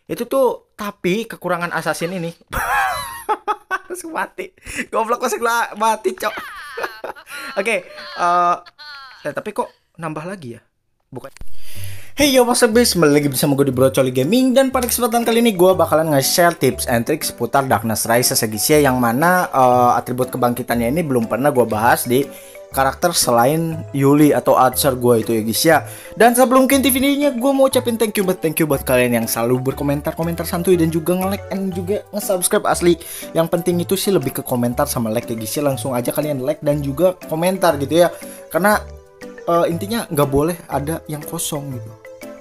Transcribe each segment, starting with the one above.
Itu tuh tapi kekurangan assassin ini. Langsung mati. Goblok langsung mati, cok. Oke, tapi kok nambah lagi ya? Bukan. Hey yo, what's up guys, kembali lagi bersama gue di Brocoli Gaming. Dan pada kesempatan kali ini gue bakalan nge-share tips and tricks seputar Darkness Rise Sagisia, yang mana atribut kebangkitannya ini belum pernah gue bahas di karakter selain Yuli atau Archer gue itu ya guys ya. Dan sebelum ke inti videonya, gue mau ucapin thank you buat kalian yang selalu berkomentar santuy dan juga nge-like and juga nge-subscribe asli. Yang penting itu sih lebih ke komentar sama like ya guys ya. Langsung aja kalian like dan juga komentar gitu ya. Karena intinya nggak boleh ada yang kosong gitu,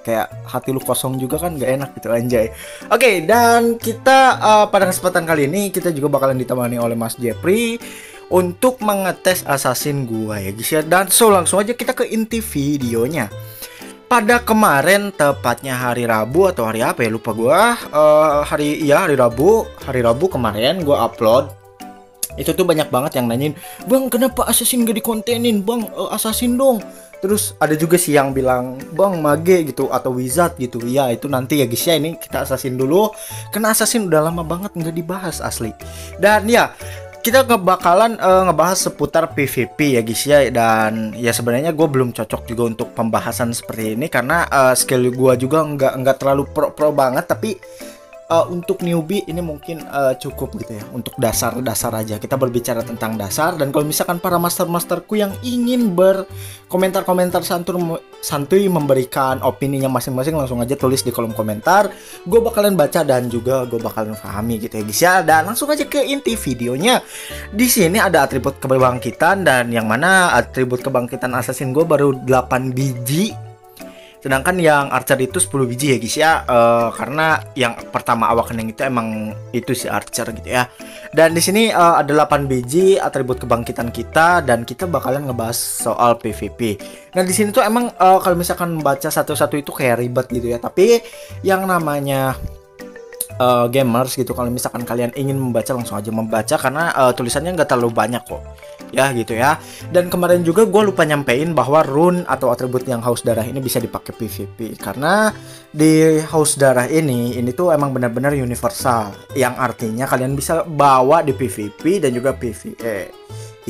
kayak hati lu kosong juga kan nggak enak gitu, anjay. Oke, dan kita pada kesempatan kali ini kita juga bakalan ditemani oleh Mas Jeffrey untuk mengetes assassin gua ya guys ya. Dan langsung aja kita ke inti videonya. Pada kemarin, tepatnya hari Rabu atau hari apa ya, lupa gua. Hari Rabu kemarin gua upload. Itu tuh banyak banget yang nanyain, "Bang, kenapa assassin gak dikontenin? Bang, assassin dong." Terus ada juga sih yang bilang, "Bang, mage gitu atau wizard gitu." Ya, itu nanti ya guys ya, ini kita assassin dulu. Karena assassin udah lama banget nggak dibahas asli. Dan ya, kita bakalan ngebahas seputar PvP ya guys ya. Dan ya sebenarnya gue belum cocok juga untuk pembahasan seperti ini, karena skill gue juga nggak terlalu pro banget. Tapi untuk newbie ini mungkin cukup gitu ya, untuk dasar-dasar aja. Kita berbicara tentang dasar. Dan kalau misalkan para master-masterku yang ingin berkomentar-komentar santuy memberikan opininya masing-masing, langsung aja tulis di kolom komentar. Gue bakalan baca dan juga gue bakalan pahami gitu ya guys ya. Dan langsung aja ke inti videonya. Di sini ada atribut kebangkitan, dan yang mana atribut kebangkitan assassin gue baru 8 biji. Sedangkan yang Archer itu 10 biji ya guys ya. Karena yang pertama awakening itu emang itu si Archer gitu ya. Dan di sini ada 8 biji atribut kebangkitan kita, dan kita bakalan ngebahas soal PvP. Nah, di sini tuh emang kalau misalkan baca satu-satu itu kayak ribet gitu ya. Tapi yang namanya gamers gitu, kalau misalkan kalian ingin membaca, langsung aja membaca, karena tulisannya nggak terlalu banyak kok ya gitu ya. Dan kemarin juga gue lupa nyampein bahwa rune atau atribut yang haus darah ini bisa dipakai PvP, karena di haus darah ini tuh emang benar-benar universal, yang artinya kalian bisa bawa di PvP dan juga PvE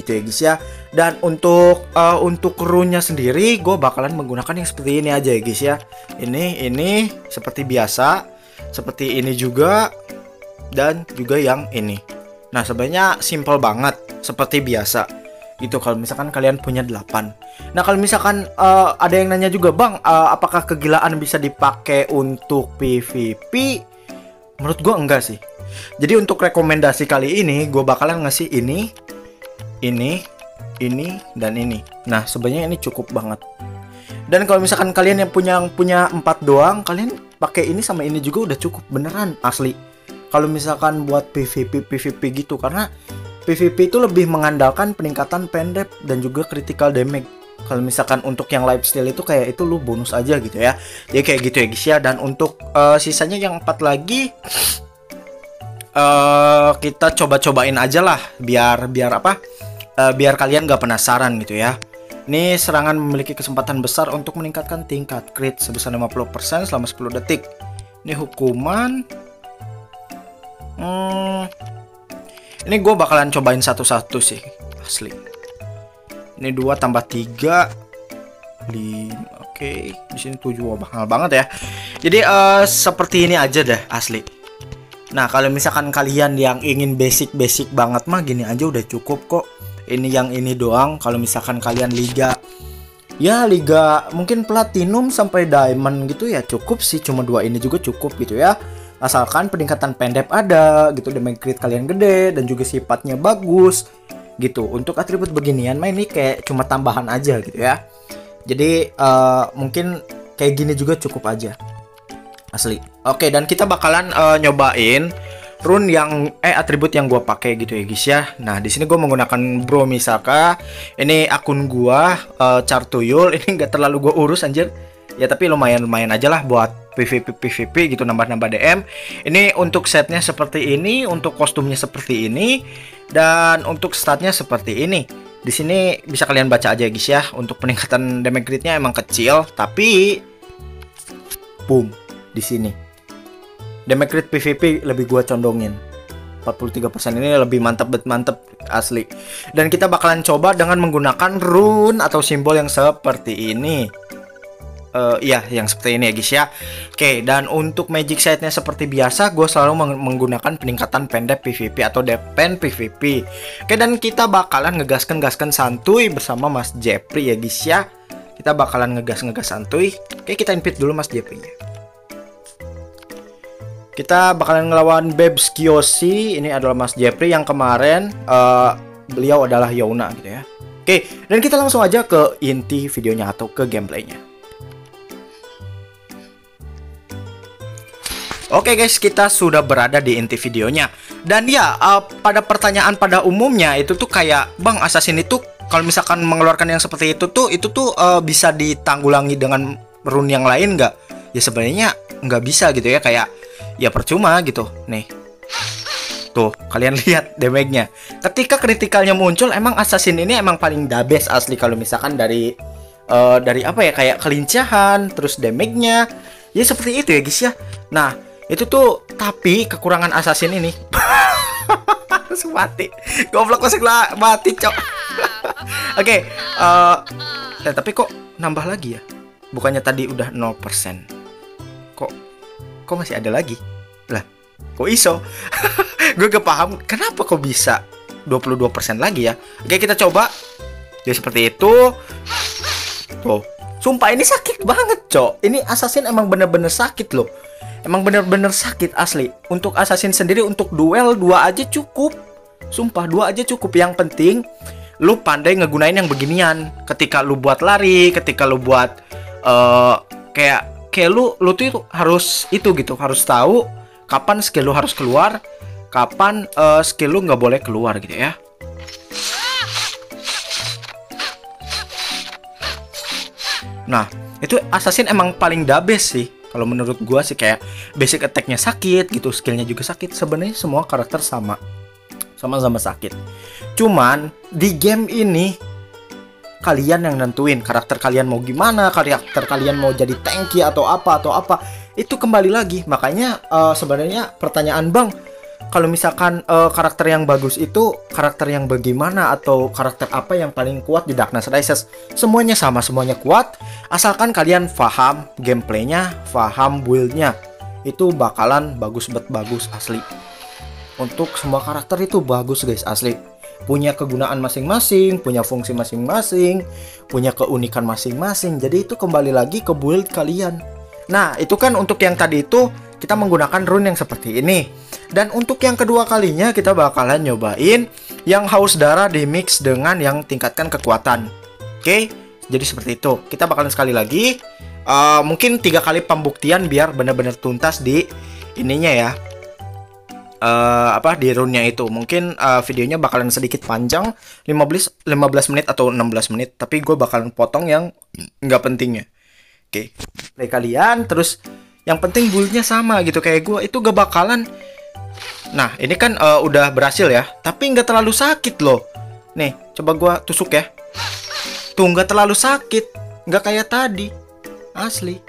gitu ya guys ya. Dan untuk rune-nya sendiri gue bakalan menggunakan yang seperti ini aja ya guys ya. Ini seperti biasa, seperti ini juga, dan juga yang ini. Nah, sebenarnya simple banget seperti biasa gitu kalau misalkan kalian punya 8. Nah, kalau misalkan ada yang nanya juga, "Bang, apakah kegilaan bisa dipakai untuk PvP?" Menurut gue enggak sih. Jadi untuk rekomendasi kali ini gue bakalan ngasih ini, dan ini. Nah, sebenarnya ini cukup banget. Dan kalau misalkan kalian yang punya 4 doang, kalian pakai ini sama ini juga udah cukup beneran asli. Kalau misalkan buat PvP gitu, karena PvP itu lebih mengandalkan peningkatan pendep dan juga critical damage. Kalau misalkan untuk yang lifesteal itu kayak itu lu bonus aja gitu ya. Jadi kayak gitu ya guys ya. Dan untuk sisanya yang 4 lagi kita coba-cobain aja lah, biar apa? Biar kalian gak penasaran gitu ya. Ini serangan memiliki kesempatan besar untuk meningkatkan tingkat crit sebesar 50% selama 10 detik. Ini hukuman. Ini gue bakalan cobain satu-satu sih asli. Ini 2 tambah 3 5. Oke, di sini 7. Mahal banget ya. Jadi seperti ini aja deh asli. Nah, kalau misalkan kalian yang ingin basic banget mah, gini aja udah cukup kok. Ini yang ini doang. Kalau misalkan kalian liga mungkin platinum sampai diamond gitu ya, cukup sih, cuma 2 ini juga cukup gitu ya. Asalkan peningkatan pendep ada gitu, damage crit kalian gede, dan juga sifatnya bagus gitu. Untuk atribut beginian mah ini kayak cuma tambahan aja gitu ya. Jadi mungkin kayak gini juga cukup aja asli. Oke, dan kita bakalan nyobain rune yang atribut yang gua pakai gitu ya guys ya. Nah, di sini gua menggunakan Bro Misaka. Ini akun gua Cartuyul. Ini enggak terlalu gua urus anjir. Ya, tapi lumayan aja lah buat PvP gitu, nambah-nambah DM. Ini untuk setnya seperti ini, untuk kostumnya seperti ini, dan untuk statnya seperti ini. Di sini bisa kalian baca aja guys ya. Untuk peningkatan damage crit-nya emang kecil, tapi boom di sini. Damage crit PvP lebih gua condongin. 43% ini lebih mantep asli. Dan kita bakalan coba dengan menggunakan rune atau simbol yang seperti ini. Iya, yang seperti ini ya guys ya. Oke, dan untuk magic side-nya seperti biasa, gue selalu menggunakan peningkatan pendek PvP atau depen PvP. Oke, dan kita bakalan ngegaskan santuy bersama Mas Jeffrey ya guys ya. Kita bakalan ngegas santuy. Oke, kita invite dulu Mas Jeffrey-nya. Kita bakalan ngelawan Babes Kyoshi. Ini adalah Mas Jeffrey yang kemarin beliau adalah Yona gitu ya. Oke, dan kita langsung aja ke inti videonya atau ke gameplaynya. Oke guys, kita sudah berada di inti videonya. Dan ya, pada pertanyaan pada umumnya itu tuh kayak, Bang, Assassin itu kalau misalkan mengeluarkan yang seperti itu tuh bisa ditanggulangi dengan rune yang lain nggak? Ya sebenarnya nggak bisa gitu ya, kayak ya percuma gitu. Nih, tuh kalian lihat damage-nya. Ketika kritikalnya muncul, emang Assassin ini emang paling the best asli kalau misalkan dari apa ya, kayak kelincahan, terus damage-nya. Ya seperti itu ya guys ya. Nah, itu tuh, tapi kekurangan Assassin ini langsung mati. Goblok masih mati, cok. Oke, tapi kok nambah lagi ya? Bukannya tadi udah 0%. Kok masih ada lagi? Lah, kok iso? Gue gak paham kenapa kok bisa 22% lagi ya. Oke, kita coba. Ya seperti itu. Tuh, sumpah ini sakit banget, cok. Ini Assassin emang bener-bener sakit loh. Emang bener-bener sakit asli. Untuk Assassin sendiri, untuk duel 2 aja cukup. Sumpah 2 aja cukup. Yang penting lu pandai ngegunain yang beginian. Ketika lu buat lari, ketika lu buat kayak lu tuh harus itu gitu, harus tahu kapan skill lu harus keluar, kapan skill lu nggak boleh keluar gitu ya. Nah, itu Assassin emang paling the best sih. Kalau menurut gua sih, kayak basic attack-nya sakit gitu, skillnya juga sakit. Sebenarnya semua karakter sama-sama sakit. Cuman di game ini kalian yang nentuin karakter kalian mau gimana, karakter kalian mau jadi tanky atau apa. Itu kembali lagi. Makanya sebenarnya pertanyaan, Bang, kalau misalkan karakter yang bagus itu karakter yang bagaimana atau karakter apa yang paling kuat di Darkness Rises? Semuanya sama, semuanya kuat. Asalkan kalian paham gameplaynya, paham build-nya, itu bakalan bagus asli. Untuk semua karakter itu bagus guys, asli. Punya kegunaan masing-masing, punya fungsi masing-masing, punya keunikan masing-masing. Jadi itu kembali lagi ke build kalian. Nah, itu kan untuk yang tadi itu kita menggunakan rune yang seperti ini. Dan untuk yang kedua kalinya kita bakalan nyobain yang haus darah dimix dengan yang tingkatkan kekuatan. Oke, jadi seperti itu. Kita bakalan sekali lagi, mungkin 3 kali pembuktian biar benar-benar tuntas di ininya ya. Di rune-nya itu. Mungkin videonya bakalan sedikit panjang, 15 menit atau 16 menit, tapi gue bakalan potong yang nggak pentingnya. Oke, play kalian, terus yang penting build-nya sama gitu kayak gue, itu gak bakalan. Nah, ini kan udah berhasil ya, tapi nggak terlalu sakit loh. Nih, coba gue tusuk ya. Tuh, nggak terlalu sakit, nggak kayak tadi, asli.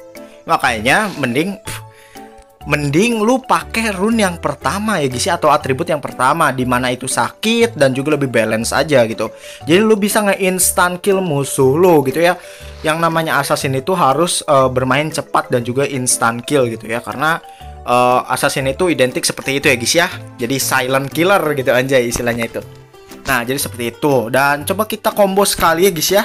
Makanya mending lu pakai rune yang pertama ya guys ya, atau atribut yang pertama, dimana itu sakit dan juga lebih balance aja gitu. Jadi lu bisa nge-instant kill musuh lu gitu ya. Yang namanya Assassin itu harus bermain cepat dan juga instant kill gitu ya, karena Assassin itu identik seperti itu ya guys ya. Jadi silent killer gitu aja istilahnya itu. Nah, jadi seperti itu. Dan coba kita combo sekali ya guys ya.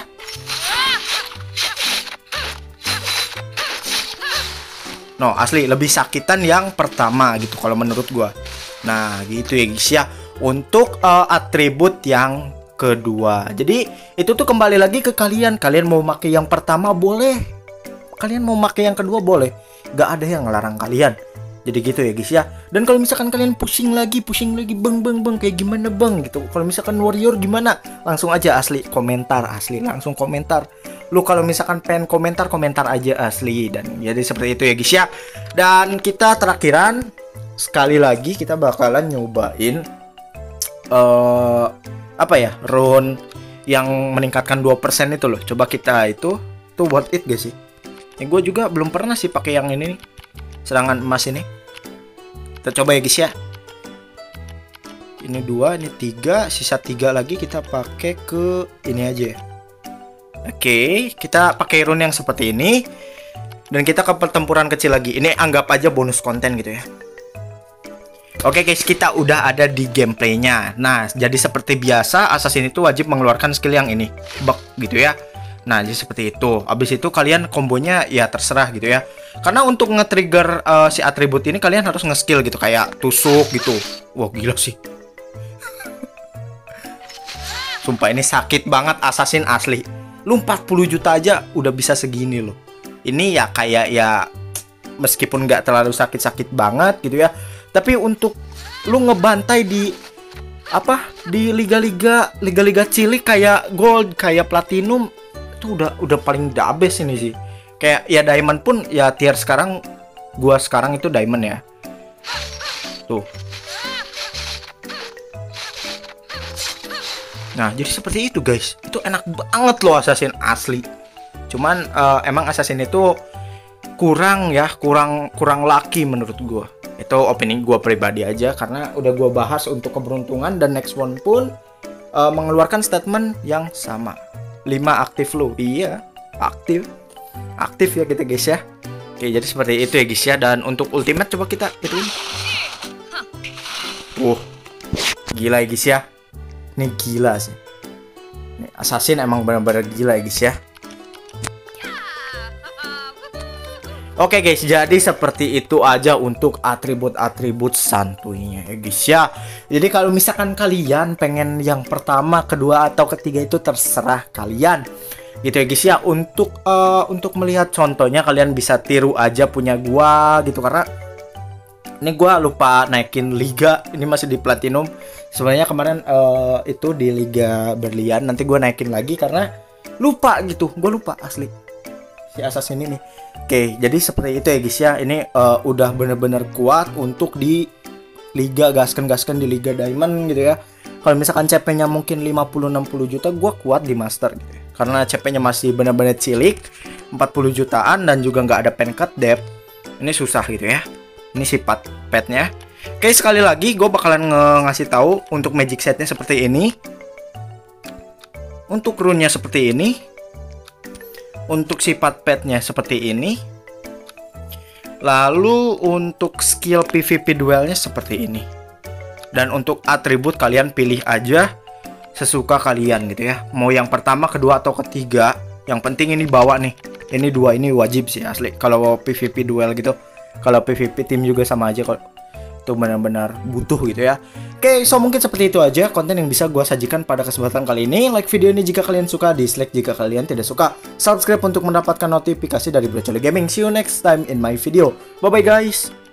No, asli lebih sakitan yang pertama gitu kalau menurut gua. Nah, gitu ya guys ya. Untuk atribut yang kedua. Jadi itu tuh kembali lagi ke kalian. Kalian mau pakai yang pertama boleh. Kalian mau pakai yang kedua boleh. Gak ada yang ngelarang kalian. Jadi gitu ya guys ya. Dan kalau misalkan kalian pusing lagi, bang kayak gimana bang gitu. Kalau misalkan warrior gimana? Langsung aja asli komentar, asli langsung komentar. Lu kalau misalkan pengen komentar aja asli. Dan jadi seperti itu ya guys ya. Dan kita terakhiran sekali lagi kita bakalan nyobain rune yang meningkatkan 2% itu loh. Coba kita itu tuh worth it gak sih? Gue juga belum pernah sih pakai yang ini nih, serangan emas ini. Kita coba ya guys ya. Ini 2, ini 3, sisa 3 lagi kita pakai ke ini aja. Oke, kita pakai rune yang seperti ini. Dan kita ke pertempuran kecil lagi. Ini anggap aja bonus konten gitu ya. Oke guys, kita udah ada di gameplaynya. Nah, jadi seperti biasa, assassin itu wajib mengeluarkan skill yang ini, bug gitu ya. Nah, jadi seperti itu. Abis itu kalian kombonya ya terserah gitu ya. Karena untuk nge-trigger si atribut ini kalian harus nge-skill gitu, kayak tusuk gitu. Wah, gila sih. Sumpah ini sakit banget assassin asli. Lu 40 juta aja udah bisa segini loh. Ini ya kayak ya meskipun nggak terlalu sakit-sakit banget gitu ya. Tapi untuk lu ngebantai di apa? Di liga-liga cilik kayak gold, kayak platinum itu udah paling the best ini sih. Kayak ya diamond pun ya tier sekarang gua sekarang itu diamond ya. Tuh. Nah, jadi seperti itu guys. Itu enak banget loh assassin asli. Cuman emang assassin itu kurang lucky menurut gua. Itu opini gua pribadi aja karena udah gua bahas untuk keberuntungan dan next one pun mengeluarkan statement yang sama. 5 aktif lo. Iya, aktif. Aktif ya kita guys ya. Oke, jadi seperti itu ya guys ya. Dan untuk ultimate coba kita ituin. Gila ya guys ya. Ini gila sih. Ini assassin emang benar-benar gila ya guys ya. Oke guys, jadi seperti itu aja untuk atribut-atribut santuinya ya guys ya. Jadi kalau misalkan kalian pengen yang pertama, kedua atau ketiga itu terserah kalian. Gitu ya guys ya. Untuk melihat contohnya kalian bisa tiru aja punya gua gitu, karena ini gua lupa naikin liga. Ini masih di platinum. Sebenarnya kemarin itu di liga berlian. Nanti gua naikin lagi karena lupa gitu. Gua lupa asli si assassin ini. Oke, jadi seperti itu ya guys ya. Ini udah bener-bener kuat untuk di liga gasken di liga diamond gitu ya. Kalau misalkan CP-nya mungkin 50-60 juta, gua kuat di master gitu ya. Karena CP-nya masih bener-bener cilik, 40 jutaan dan juga nggak ada pencut depth. Ini susah gitu ya. Ini sifat petnya. Oke, sekali lagi gue bakalan ngasih tahu untuk magic setnya seperti ini. Untuk rune-nya seperti ini. Untuk sifat petnya seperti ini. Lalu untuk skill PvP duelnya seperti ini. Dan untuk atribut kalian pilih aja sesuka kalian gitu ya. Mau yang pertama, kedua atau ketiga. Yang penting ini bawa nih. Ini 2 ini wajib sih asli. Kalau PvP duel gitu. Kalau PvP tim juga sama aja kalau itu benar-benar butuh gitu ya. Oke, so mungkin seperti itu aja konten yang bisa gue sajikan pada kesempatan kali ini. Like video ini jika kalian suka, dislike jika kalian tidak suka, subscribe untuk mendapatkan notifikasi dari Brocoli Gaming. See you next time in my video. Bye bye guys.